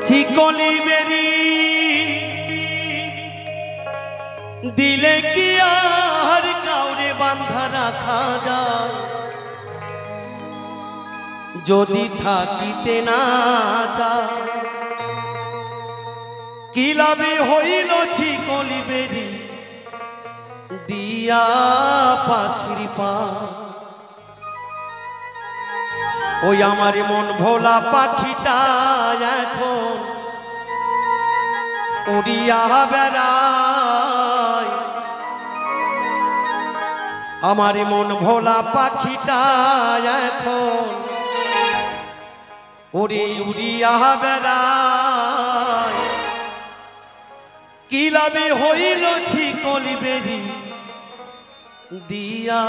छिकोली मेरी दिले की हर काउरे बांधा रखा जाए যদি থাকিতে না চায় কি লাভে হইল ছিকলি বেরি দিয়া পাখির পা ওই আমার মন ভোলা পাখিটা এখন উড়িয়া বেড়ায় আমার মন ভোলা পাখিটা এখন উড়ি উড়িয়া বেড়ায় কি লাভে হইল ছিকলি বেরি দিয়া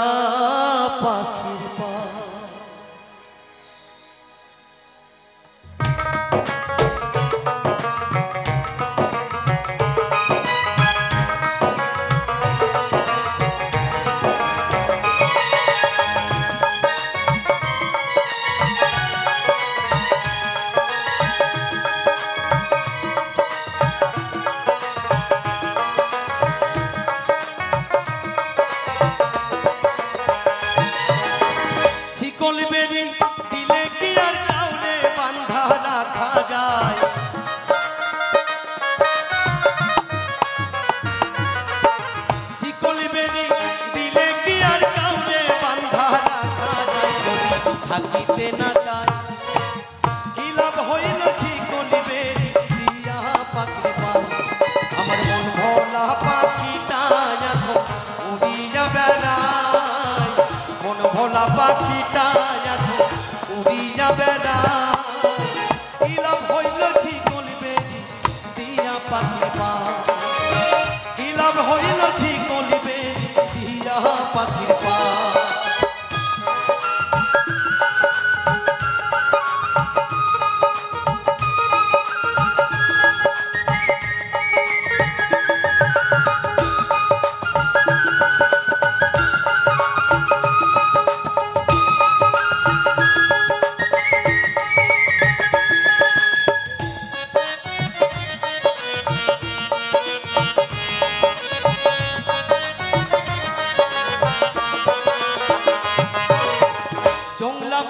পাখির পা दिले की हर काउरे बांधा रखा जाए छिकोली बेरी दिले की हर काउरे बांधा रखा जाए থাকিতে না চায় কি লাভ হইল छिकोली बेरी দিয়া পাখির পা আমার মন ভোলা পাখিটা এখন উড়িয়া বেড়ায় মন ভোলা পাখিটা উড়িয়া বেড়ায় কি লাভ হইল ছিকলি বেরি দিয়া পাখির পা কি লাভ হইল ছিকলি বেরি দিয়া পাখির পা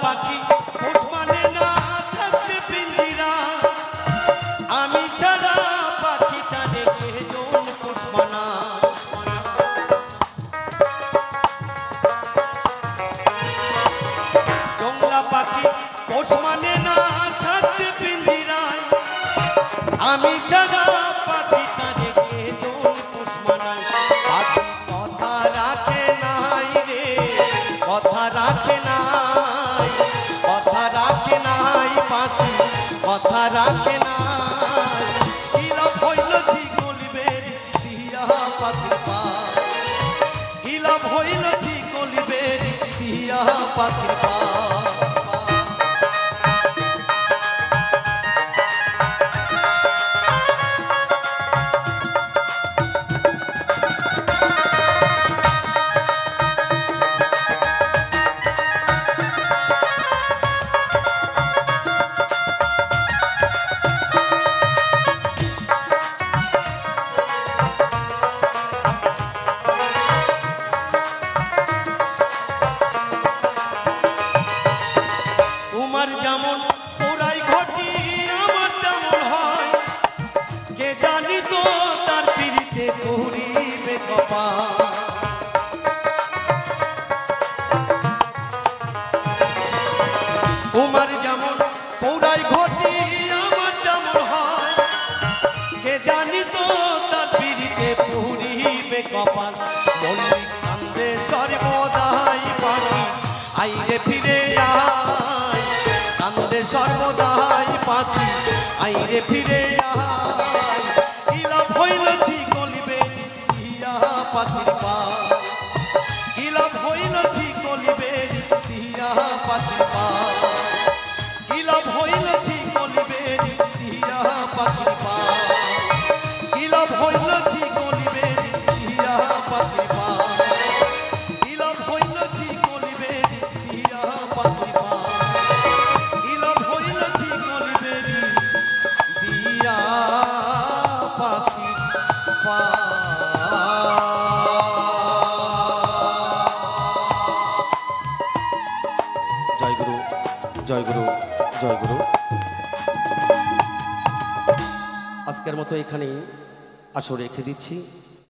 পাখি পোষ মানে না থাকতে পিঞ্জিরা আমি ছাড়া পাখিটা দেখে জন পোষ মানা জংলা পাখি পোষ মানে না থাকতে পিঞ্জিরায় আমি ছাড়া পাখিটা দেখে জন পোষ মানায় পাখি কথা রাখে নাই রে কথা রাখে না কথা রাখে নাই কি লাভ হইল ছিকলি বেরি দিয়া পাখির পা কি লাভ হইল ছিকলি বেরি দিয়া পাখির পা যেমন ওরাই ঘটি আমার তেমন হয় কে জানি তো তার পিড়িতে করিবে কপাল তোমার যেমন ওরাই ঘটি আমার তেমন হয় কে জানি তো তার পিড়িতে করিবে কপাল মল্লিক কান্দে সর্বদাই পাখি আইরে ফিরে আয় কান্দে সর্বদাই পাখি আইরে ফিরে আয় কি লাভ হইল ছিকলি বেরি দিয়া পাখির পা কি লাভ হইল ছিকলি বেরি দিয়া পাখির পা কি লাভ হইল ছিকলি বেরি দিয়া পাখির পা কি লাভ হইল ছিকলি বেরি দিয়া পাখির পা কি লাভ হইল ছিকলি বেরি দিয়া পাখির পা কি লাভ হইল ছিকলি বেরি জয় গুরু, জয় গুরু, জয় গুরু। আজকের মতো এখানেই আসর রেখে দিচ্ছি।